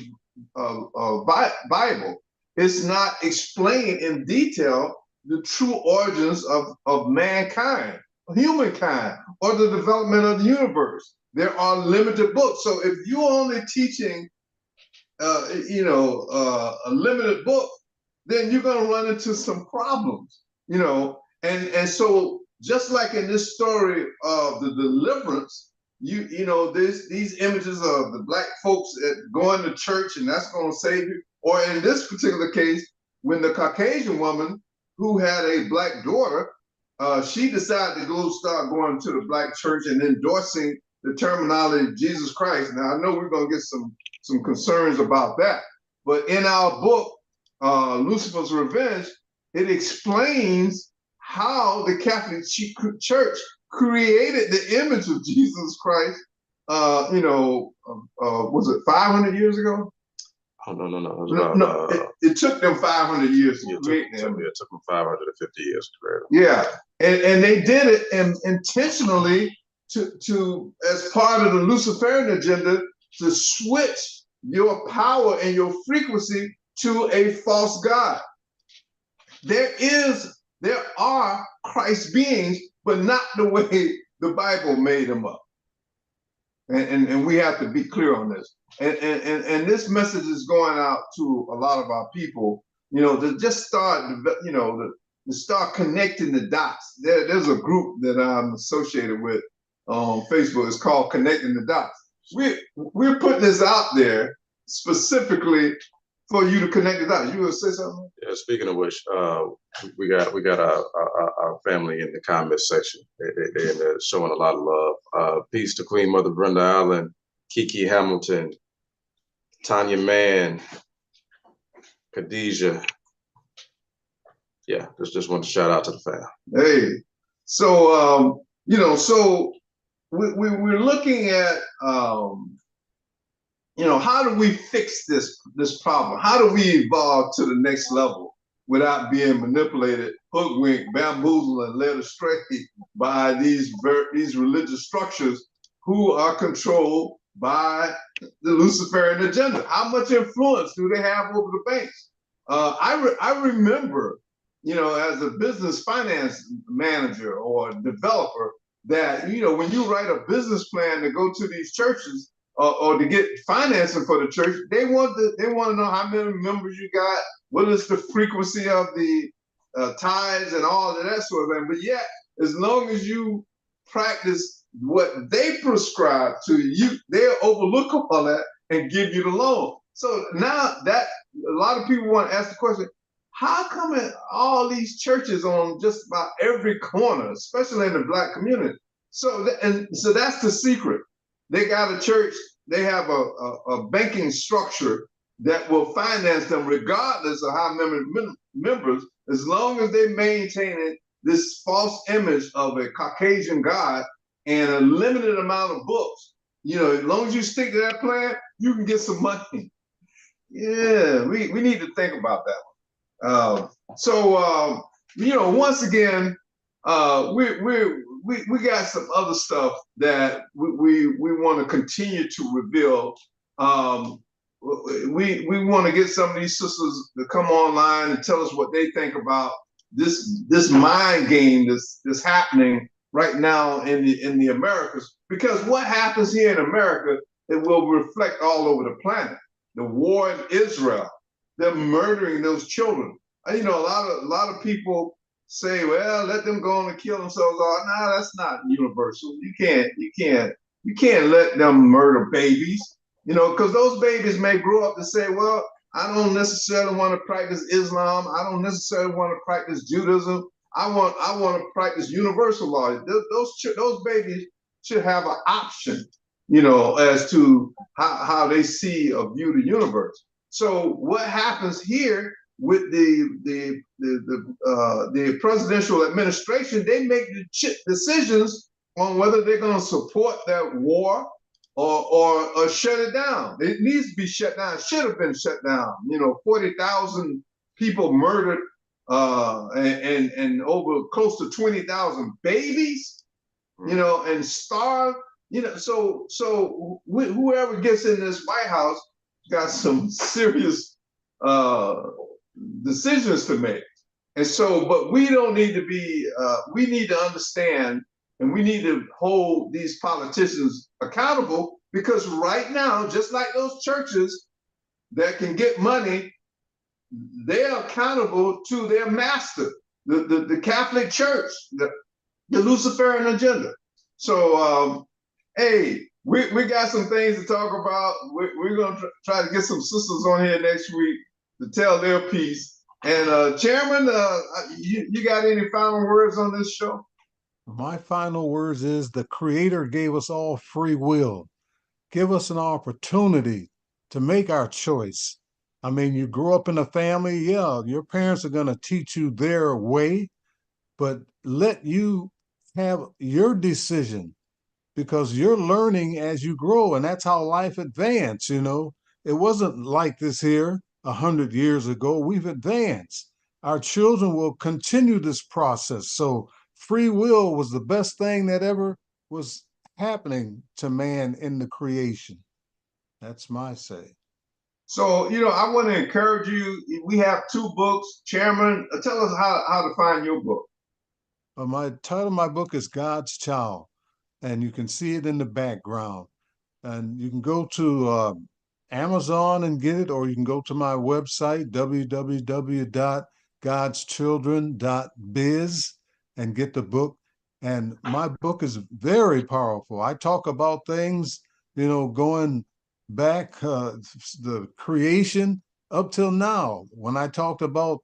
Bible. It's not explained in detail the true origins of mankind, humankind, or the development of the universe. There are limited books. So if you're only teaching a limited book, then you're going to run into some problems, and so just like in this story of the deliverance, these images of the black folks going to church and that's going to save you, or in this particular case, when the Caucasian woman who had a black daughter, she decided to start going to the black church and endorsing the terminology of Jesus Christ. Now I know we're going to get some concerns about that, but in our book, Lucifer's Revenge, it explains how the Catholic Church created the image of Jesus Christ. Was it 500 years ago? Oh, no. It took them 500 years to create them. It took them 550 years to create them. Yeah, and they did it intentionally to as part of the Luciferian agenda to switch your power and your frequency to a false god. There are Christ beings, but not the way the Bible made them up. And we have to be clear on this. And this message is going out to a lot of our people, to just start, to start connecting the dots. There's a group that I'm associated with on Facebook. It's called Connecting the Dots. We're putting this out there specifically for you to connect the dots. You want to say something? Yeah. Speaking of which, we got our family in the comment section. They're showing a lot of love. Peace to Queen Mother Brenda Allen, Kiki Hamilton, Tanya Mann, Khadijah. Yeah, just want to shout out to the fam. Hey, so so we're looking at how do we fix this problem? How do we evolve to the next level without being manipulated, hoodwinked, bamboozled, and led astray by these religious structures who are controlled by the Luciferian agenda? How much influence do they have over the banks? I remember, as a business finance manager or developer, that when you write a business plan to go to these churches or to get financing for the church, they want to know how many members you got, what is the frequency of the tithes and all of that sort of thing. But yet, as long as you practice what they prescribe to you, they'll overlook all that and give you the loan. So now that a lot of people want to ask the question, how come all these churches on just about every corner, especially in the Black community? So that's the secret. They got a church, they have a banking structure that will finance them regardless of how many members, as long as they maintain this false image of a Caucasian God and a limited amount of books. As long as you stick to that plan, you can get some money. Yeah, we need to think about that one. Once again, we got some other stuff that we want to continue to reveal. We want to get some of these sisters to come online and tell us what they think about this mind game that's happening right now in the Americas. Because what happens here in America, it will reflect all over the planet. The war in Israel, they're murdering those children. A lot of people say, well, let them go on and kill themselves. Oh, no, that's not universal. You can't let them murder babies. Because those babies may grow up to say, well, I don't necessarily want to practice Islam. I don't necessarily want to practice Judaism. I want to practice universal law. Those babies should have an option, as to how they see or view the universe. So what happens here with the presidential administration? They make the decisions on whether they're going to support that war or shut it down. It needs to be shut down. It should have been shut down. 40,000 people murdered, and over close to 20,000 babies, and starved. So whoever gets in this White House got some serious decisions to make. And so, but we don't need to be, we need to understand, and we need to hold these politicians accountable, because right now, just like those churches that can get money, they're accountable to their master, the Catholic Church, the Luciferian agenda. So, hey, we got some things to talk about. We're going to try to get some sisters on here next week to tell their piece. And Chairman, you got any final words on this show? My final words is the Creator gave us all free will. Give us an opportunity to make our choice. I mean, you grow up in a family, yeah, your parents are going to teach you their way, but let you have your decision, because you're learning as you grow, and that's how life advances. It wasn't like this here 100 years ago. We've advanced. Our children will continue this process. So free will was the best thing that ever was happening to man in the creation. That's my say. So, I want to encourage you. We have 2 books. Chairman, tell us how to find your book. My title of my book is God's Child, and you can see it in the background. And you can go to Amazon and get it, or you can go to my website, www.godschildren.biz, and get the book. And my book is very powerful. I talk about things, going back, the creation up till now. When I talked about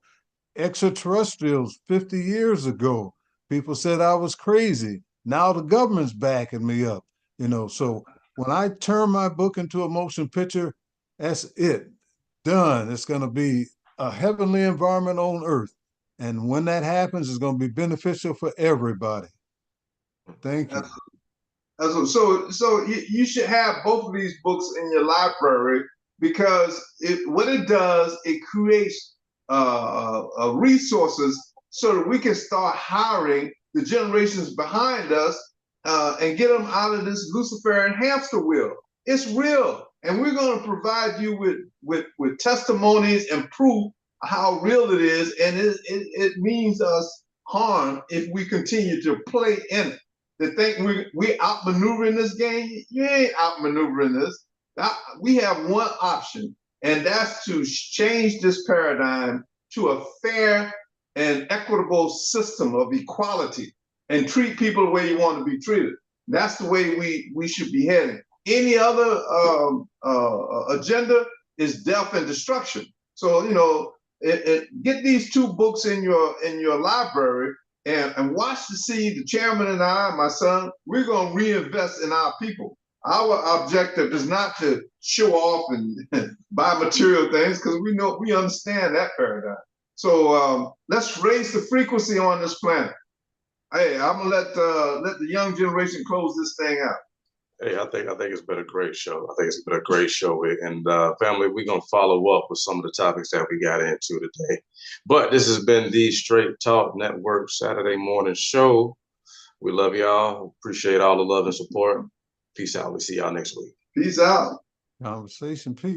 extraterrestrials 50 years ago, people said I was crazy. Now the government's backing me up, so when I turn my book into a motion picture, that's it. Done. It's going to be a heavenly environment on earth. And when that happens, it's going to be beneficial for everybody. Thank you. So you should have both of these books in your library, because what it does, it creates resources so that we can start hiring the generations behind us, and get them out of this Luciferian hamster wheel. It's real, and we're going to provide you with testimonies and proof how real it is, and it means us harm if we continue to play in it. To think we outmaneuvering this game, you ain't outmaneuvering this. We have one option, and that's to change this paradigm to a fair and equitable system of equality, and treat people the way you want to be treated. That's the way we should be heading. Any other agenda is death and destruction. So, get these 2 books in your library and watch to see the chairman and I, my son, we're going to reinvest in our people. Our objective is not to show off and buy material things, because we understand that paradigm. So let's raise the frequency on this planet. Hey, I'm gonna let the young generation close this thing out. Hey, I think it's been a great show. I think it's been a great show, and family, we're gonna follow up with some of the topics that we got into today. But this has been the Straight Talk Network Saturday morning show. We love y'all. Appreciate all the love and support. Peace out. We see y'all next week. Peace out. Conversation, peace.